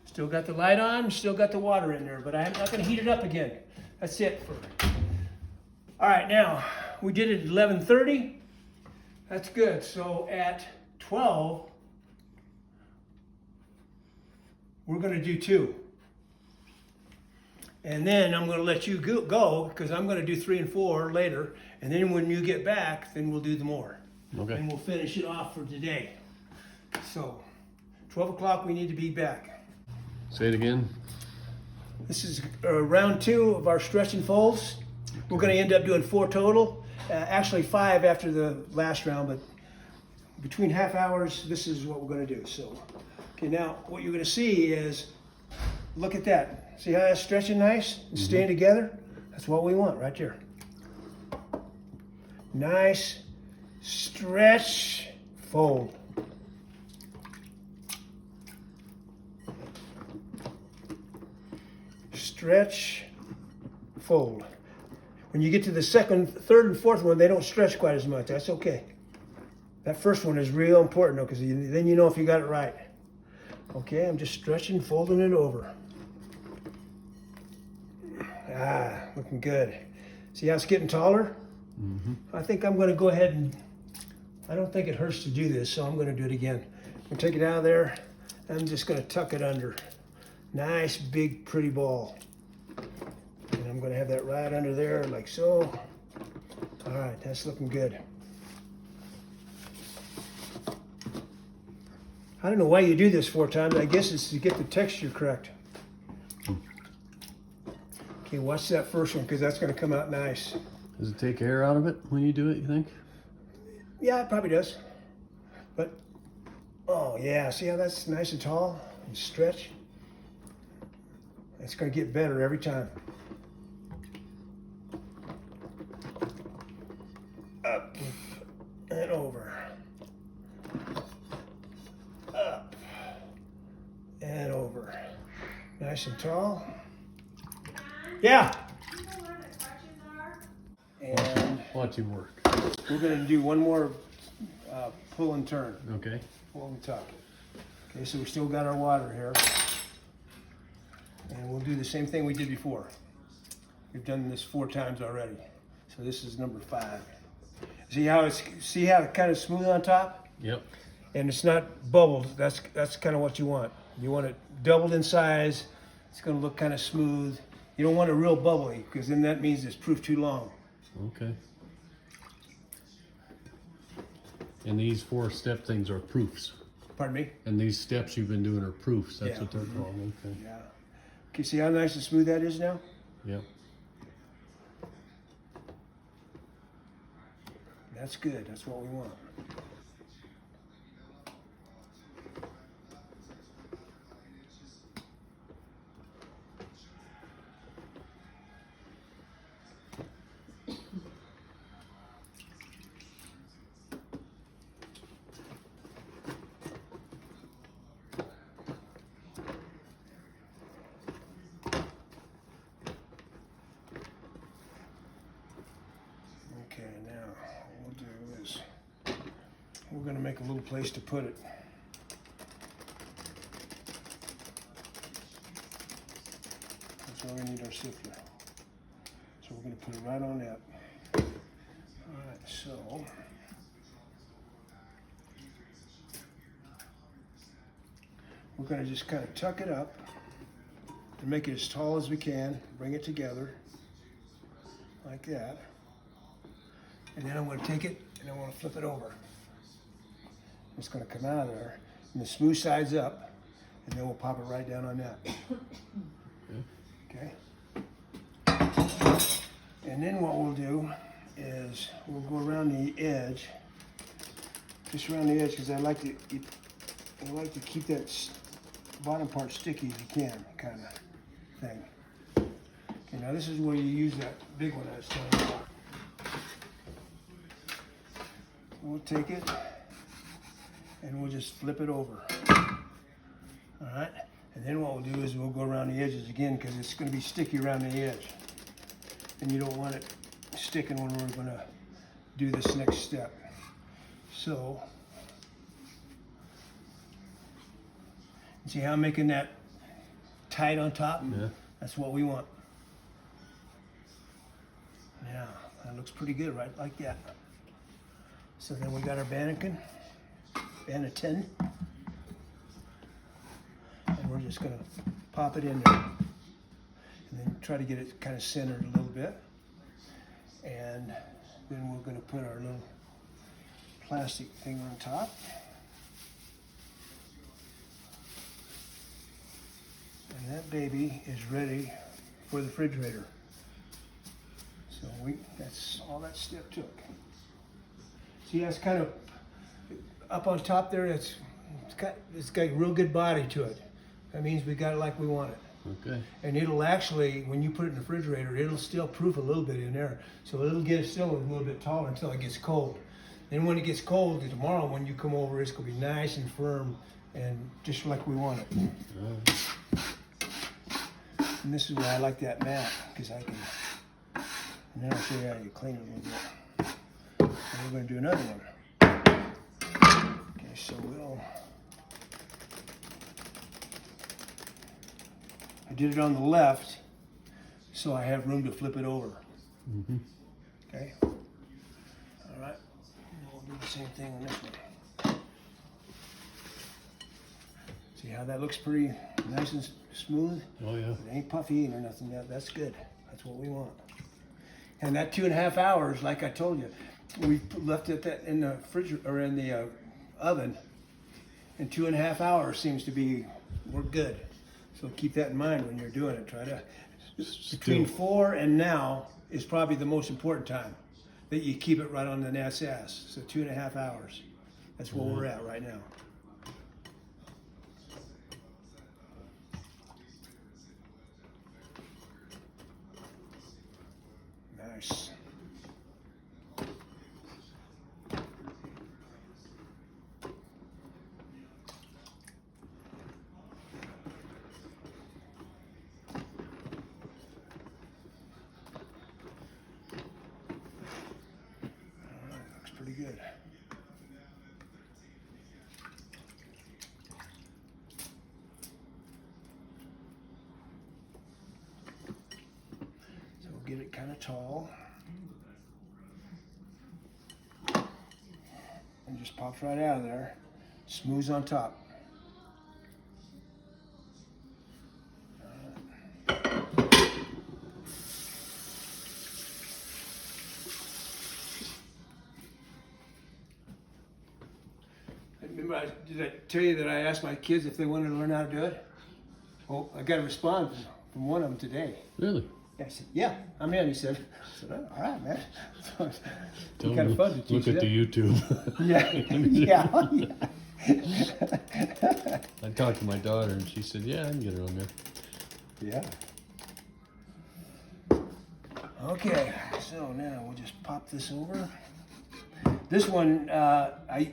Still got the light on, still got the water in there, but I'm not gonna heat it up again. That's it for. All right, now we did it at 11:30. That's good. So at 12, we're gonna do 2. And then I'm gonna let you go because I'm gonna do 3 and 4 later. And then when you get back, then we'll do the more. Okay. And we'll finish it off for today. So 12 o'clock, we need to be back. Say it again. This is round 2 of our stretch and folds. We're going to end up doing 4 total. Actually 5 after the last round, but between half hours, this is what we're going to do. So, okay, now what you're going to see is, look at that. See how that's stretching nice and staying together? That's what we want right there. Nice stretch, fold. Stretch, fold. When you get to the second, third, and fourth one, they don't stretch quite as much. That's okay. That first one is real important though, because then you know if you got it right. Okay, I'm just stretching, folding it over. Ah, looking good. See how it's getting taller? I think I'm going to go ahead and, I don't think it hurts to do this, so I'm going to do it again. I'm going to take it out of there. I'm just going to tuck it under. Nice, big, pretty ball. And I'm going to have that right under there, like so. All right, that's looking good. I don't know why you do this 4 times. I guess it's to get the texture correct. Okay, watch that first one, because that's going to come out nice. Does it take air out of it when you do it, you think? Yeah, it probably does. But, oh yeah, see how that's nice and tall and stretch? It's going to get better every time. Up and over. Up and over. Nice and tall. Yeah. And Watch him work. we're going to do one more pull and turn. Okay. Pull and tuck. Okay, so we still got our water here. And we'll do the same thing we did before. We've done this 4 times already. So this is number 5. See how it's kind of smooth on top? Yep. And it's not bubbled. That's kind of what you want. You want it doubled in size. It's going to look kind of smooth. You don't want it real bubbly, because then that means it's proof too long. Okay. And these 4-step things are proofs. Pardon me? And these steps you've been doing are proofs. That's Yeah. what they're called. Okay. Yeah. Okay, see how nice and smooth that is now? Yep. That's good. That's what we want. Okay, now what we'll do is we're going to make a little place to put it. That's why we need our sifter. So we're going to put it right on that. All right, so we're going to just kind of tuck it up and make it as tall as we can. Bring it together like that. And then I'm going to take it and I want to flip it over. It's going to come out of there, and the smooth side's up, and then we'll pop it right down on that. Okay. And then what we'll do is we'll go around the edge, just around the edge, because I like to keep that bottom part sticky as you can, kind of thing. Okay, now this is where you use that big one I was telling you about. We'll take it and we'll just flip it over. All right, and then what we'll do is we'll go around the edges again because it's going to be sticky around the edge, and you don't want it sticking when we're going to do this next step. So, see how I'm making that tight on top? Yeah. That's what we want. Yeah, that looks pretty good, right? Like that. So then we got our bannequin, banneton, and we're just gonna pop it in there, and then try to get it kind of centered a little bit, and then we're gonna put our little plastic thing on top. And that baby is ready for the refrigerator. So that's all that step took. See, that's kind of up on top there. It's got real good body to it. That means we got it like we want it. Okay. And it'll actually, when you put it in the refrigerator, it'll still proof a little bit in there. So it'll get it still a little bit taller until it gets cold. Then when it gets cold tomorrow, when you come over, it's gonna be nice and firm and just like we want it. And this is why I like that mat, because I can, and then I'll show you how you clean it a little bit. And we're going to do another one. Okay, so I did it on the left, so I have room to flip it over. Mm-hmm. Okay? All right, and we'll do the same thing on this one. See how that looks pretty nice and smooth? Oh yeah. It ain't puffy or nothing. That's good. That's what we want. And that 2.5 hours, like I told you, we left it in the fridge or in the oven, and 2.5 hours seems to be we're good. So keep that in mind when you're doing it. Try to between 4 and now is probably the most important time that you keep it right on the gnat's ass. So 2.5 hours. That's where we're at right now. Nice. Looks pretty good. So we'll get it kind of tall. And just pops right out of there. Smooth on top. Remember, did I tell you that I asked my kids if they wanted to learn how to do it? Well, I got a response from one of them today. Really? I said, "Yeah, I'm in." He said, "All right, man." So, Don't kind of fun to teach look at the YouTube. Yeah. I talked to my daughter and she said, "Yeah, I can get her on there." Yeah. Okay, so now we'll just pop this over. This one,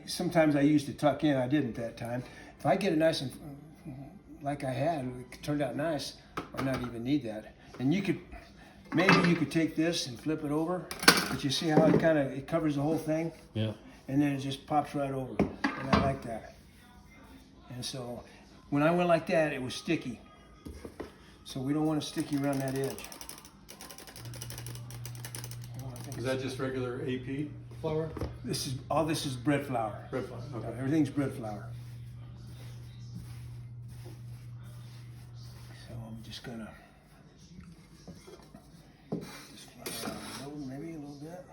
sometimes I used to tuck in. I didn't that time. If I get it nice and like I had, it turned out nice, I not even need that. And you could, maybe you could take this and flip it over, but you see how it covers the whole thing? Yeah. And then it just pops right over, and I like that. And so, when I went like that, it was sticky. So we don't want it sticky around that edge. Is that just regular AP flour? This is bread flour. Bread flour. Okay. Everything's bread flour. So I'm just gonna flour out a little, maybe a little bit.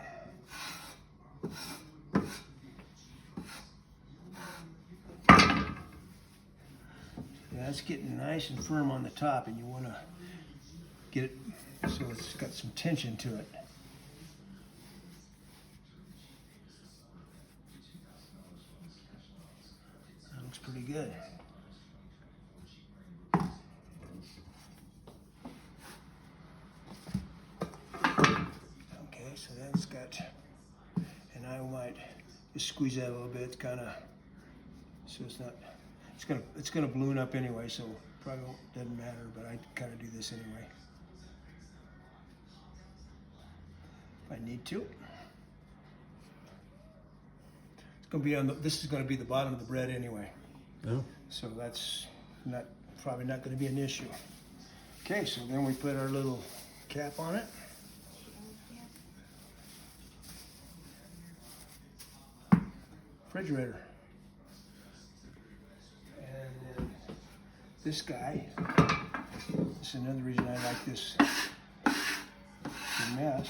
That's getting nice and firm on the top, and you want to get it so it's got some tension to it. That looks pretty good. Okay, so that's got, and I might just squeeze that a little bit, kind of So it's gonna balloon up anyway, so probably doesn't matter, but I kind of do this anyway. If I need to. It's gonna be this is gonna be the bottom of the bread anyway. Oh. So that's probably not gonna be an issue. Okay, so then we put our little cap on it. Refrigerator. And then this guy, this is another reason I like this mess.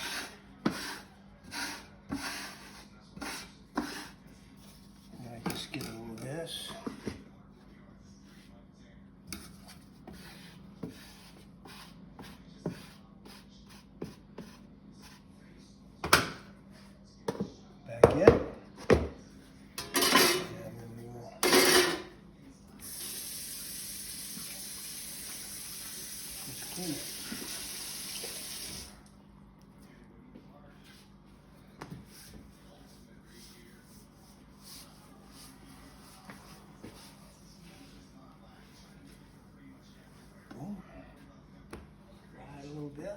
And I just get a little of this. Back in. Boom. Right a little bit.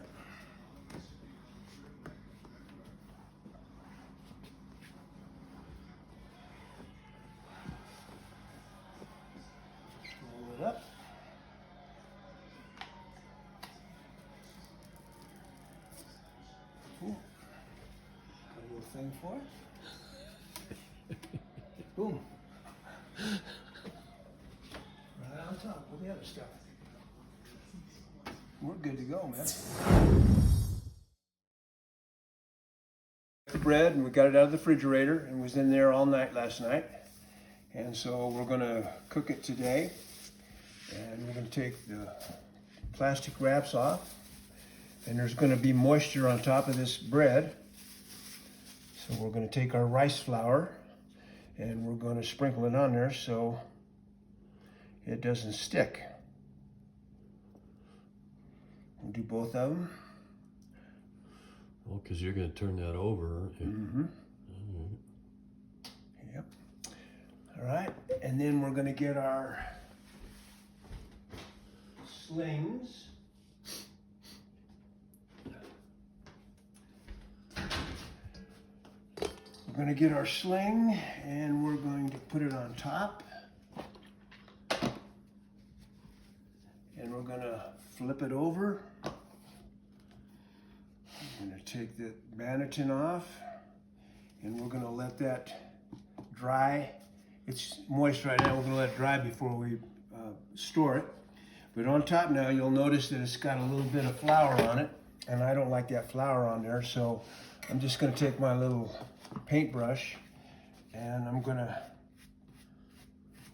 Roll it up. Ooh. Got a little thing for it. Boom. Right on top with the other stuff. We're good to go, man. The bread, and we got it out of the refrigerator and was in there all night last night. And so we're gonna cook it today. And we're gonna take the plastic wraps off. And there's gonna be moisture on top of this bread. So we're gonna take our rice flour and we're gonna sprinkle it on there so it doesn't stick. We'll do both of them. Well, because you're going to turn that over, aren't you? Mm-hmm. Right. Yep. All right, and then we're going to get our slings. We're going to get our sling and we're going to put it on top. And we're going to flip it over. I'm going to take the banneton off and we're going to let that dry. It's moist right now. We're going to let it dry before we store it. But on top now, you'll notice that it's got a little bit of flour on it, and I don't like that flour on there, so I'm just going to take my little paintbrush and I'm going to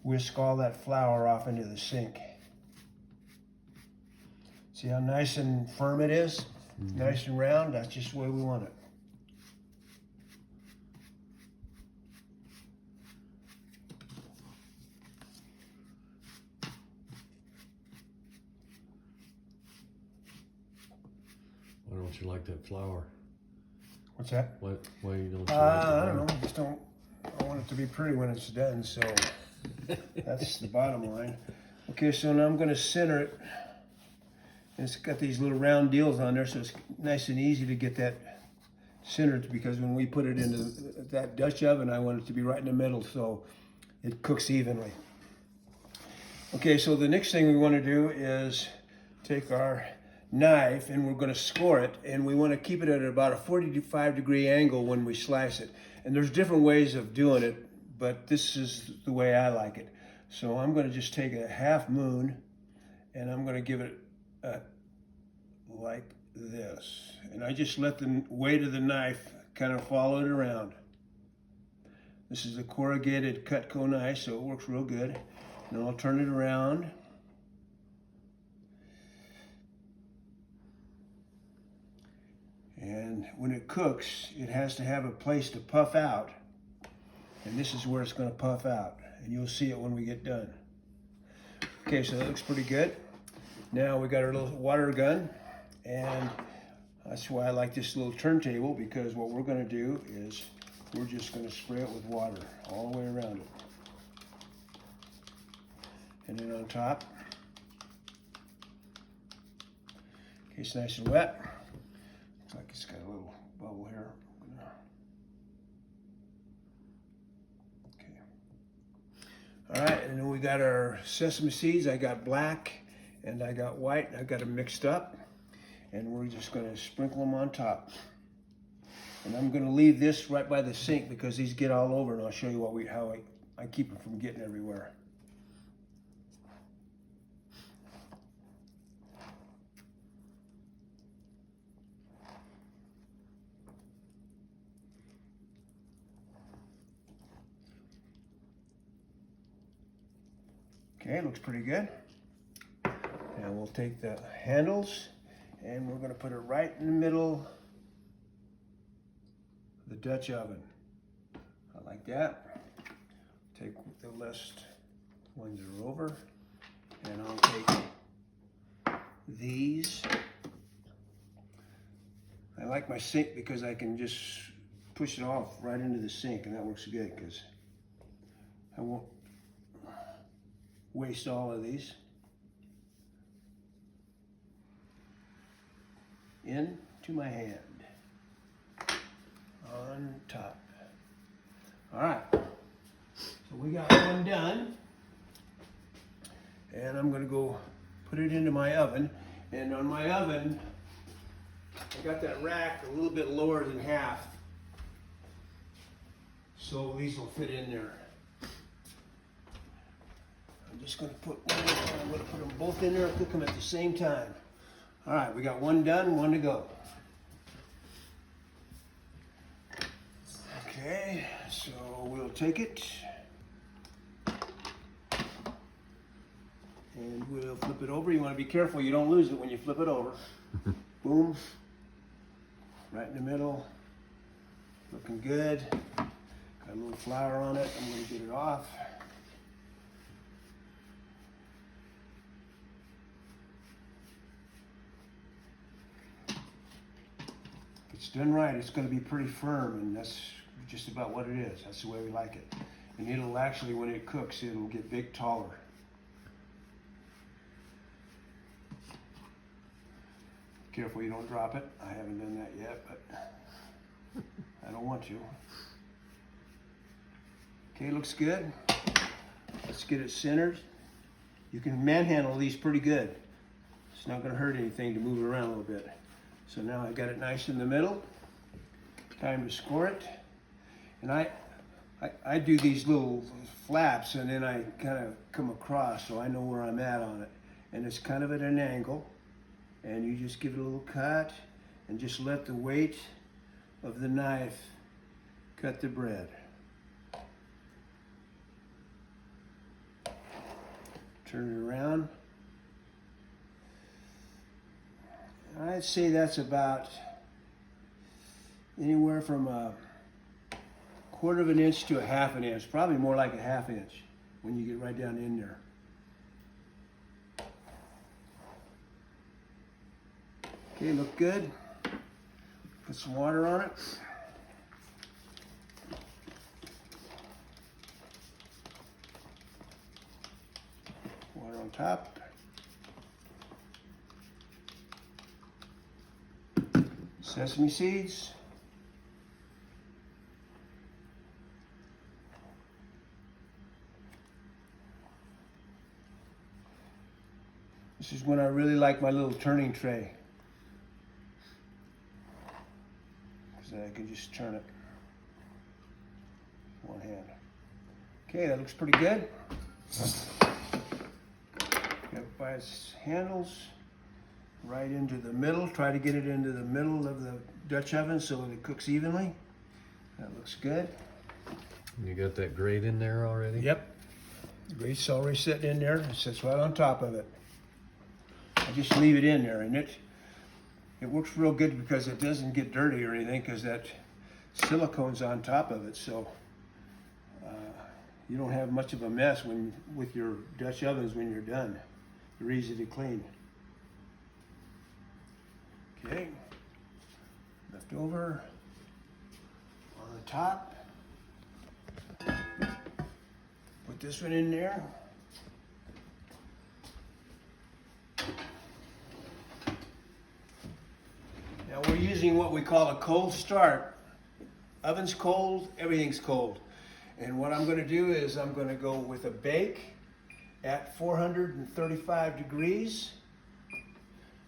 whisk all that flour off into the sink. See how nice and firm it is? Mm-hmm. Nice and round. That's just the way we want it. Why don't you like that flour? What's that? Why you don't you like I don't know. I want it to be pretty when it's done, so that's the bottom line. Okay, so now I'm going to center it. And it's got these little round deals on there, so it's nice and easy to get that centered, because when we put it into that Dutch oven, I want it to be right in the middle so it cooks evenly. Okay, so the next thing we want to do is take our knife and we're going to score it, and we want to keep it at about a 45-degree angle when we slice it. And there's different ways of doing it, but this is the way I like it. So I'm going to just take a half moon and I'm going to give it like this, and I just let the weight of the knife kind of follow it around. This is a corrugated Cutco knife, so it works real good. And I'll turn it around. And when it cooks, it has to have a place to puff out, and this is where it's going to puff out, and you'll see it when we get done. Okay, so that looks pretty good. Now we got our little water gun, and that's why I like this little turntable, because what we're going to do is we're just going to spray it with water all the way around it. and then on top. Okay, it's nice and wet. Looks like it's got a little bubble here. Okay. All right, and then we got our sesame seeds. I got black and I got white. I got them mixed up, and we're just going to sprinkle them on top. And I'm going to leave this right by the sink because these get all over, and I'll show you how I keep them from getting everywhere. Okay, looks pretty good. And we'll take the handles and we're going to put it right in the middle of the Dutch oven. I like that. Take the last ones that are over, and I'll take these. I like my sink because I can just push it off right into the sink, and that works good because I won't waste all of these. Into my hand. On top. All right. So we got one done. And I'm going to go put it into my oven. And on my oven, I got that rack a little bit lower than half. So these will fit in there. I'm just going to put them both in there and cook them at the same time. All right, we got one done, one to go. Okay, so we'll take it and we'll flip it over. You want to be careful you don't lose it when you flip it over. Boom, right in the middle, looking good. Got a little flour on it. I'm going to get it off. It's done right, it's going to be pretty firm, and that's just about what it is. That's the way we like it. And it'll actually, when it cooks, it'll get big taller. Careful you don't drop it. I haven't done that yet, but I don't want to. Okay, looks good. Let's get it centered. You can manhandle these pretty good. It's not going to hurt anything to move it around a little bit. So now I got it nice in the middle. Time to score it. And I do these little flaps, and then I kind of come across so I know where I'm at on it. And it's kind of at an angle. And you just give it a little cut and just let the weight of the knife cut the bread. Turn it around. I'd say that's about anywhere from a 1/4 of an inch to a 1/2 an inch, probably more like a 1/2 inch when you get right down in there. Okay, look good. Put some water on it. Water on top. Sesame seeds. This is when I really like my little turning tray, because then I can just turn it with one hand. Okay, that looks pretty good. Got it by its handles. Right into the middle. Try to get it into the middle of the Dutch oven so that it cooks evenly. That looks good. You got that grate in there already? Yep. The grate's already sitting in there. It sits right on top of it. I just leave it in there, and it works real good because it doesn't get dirty or anything because that silicone's on top of it. So you don't have much of a mess with your Dutch ovens when you're done. They're easy to clean. Okay, left over on the top. Put this one in there. Now we're using what we call a cold start. Oven's cold, everything's cold. And what I'm going to do is I'm going to go with a bake at 435 degrees.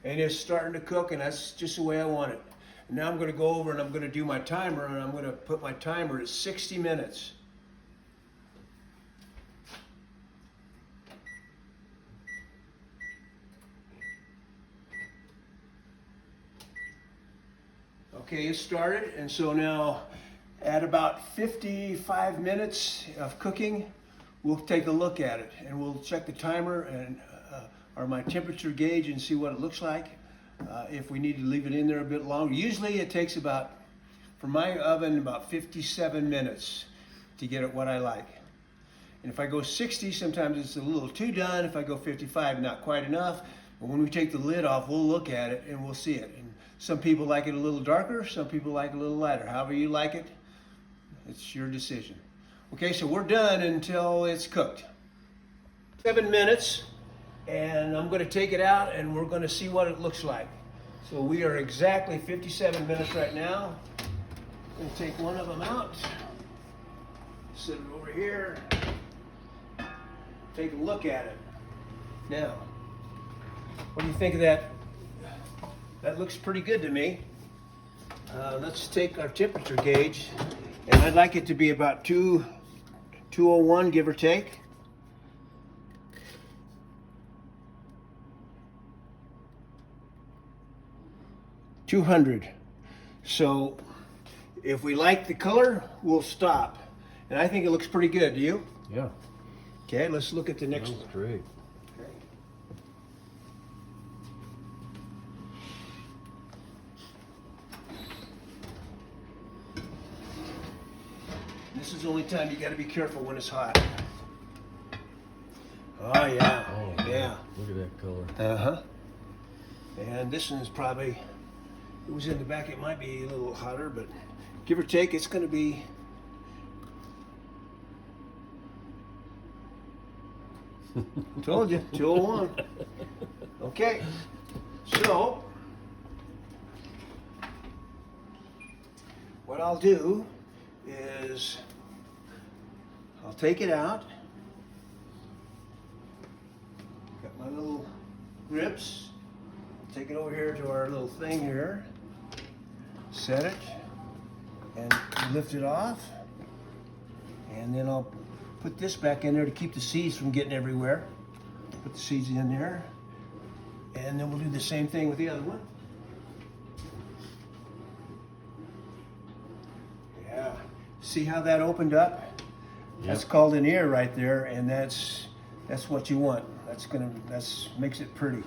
And it's starting to cook, and that's just the way I want it. And now I'm going to go over and I'm going to do my timer, and I'm going to put my timer at 60 minutes. Okay, it started, and so now at about 55 minutes of cooking, we'll take a look at it, and we'll check the timer and or my temperature gauge and see what it looks like. If we need to leave it in there a bit longer. Usually it takes about, for my oven, about 57 minutes to get it what I like. And if I go 60, sometimes it's a little too done. If I go 55, not quite enough. But when we take the lid off, we'll look at it and we'll see it. And some people like it a little darker, some people like it a little lighter. However you like it, it's your decision. Okay, so we're done until it's cooked. 7 minutes. And I'm going to take it out and we're going to see what it looks like. So we are exactly 57 minutes right now. I'm going to take one of them out, set it over here, take a look at it. Now, what do you think of that? That looks pretty good to me. Let's take our temperature gauge, and I'd like it to be about 201, give or take. 200. So if we like the color, we'll stop. And I think it looks pretty good. Do you? Yeah. Okay, let's look at the next That's one. great. Okay. This is the only time you got to be careful when it's hot. Oh yeah. Oh, yeah. Look at that color. Uh-huh. And this one's probably, it was in the back, it might be a little hotter, but give or take, it's going to be. Told you, 201. Okay, so what I'll do is I'll take it out. Got my little grips. Take it over here to our little thing here. Set it and lift it off. And then I'll put this back in there to keep the seeds from getting everywhere. Put the seeds in there. And then we'll do the same thing with the other one. Yeah. See how that opened up? Yep. That's called an ear right there, and that's what you want. Makes it pretty.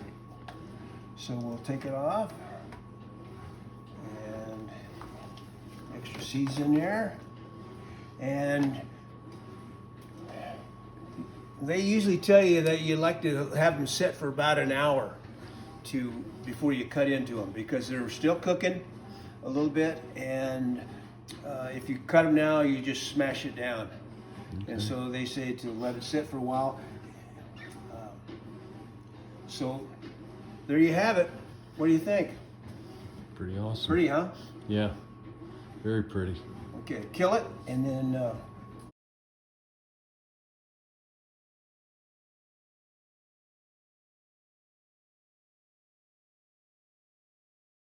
So we'll take it off. And extra seeds in there. And they usually tell you that you like to have them set for about an hour before you cut into them, because they're still cooking a little bit, and if you cut them now, you just smash it down. Okay. And so they say to let it sit for a while. So there you have it. What do you think? Pretty awesome. Pretty, huh? Yeah. Very pretty. Okay, kill it, and then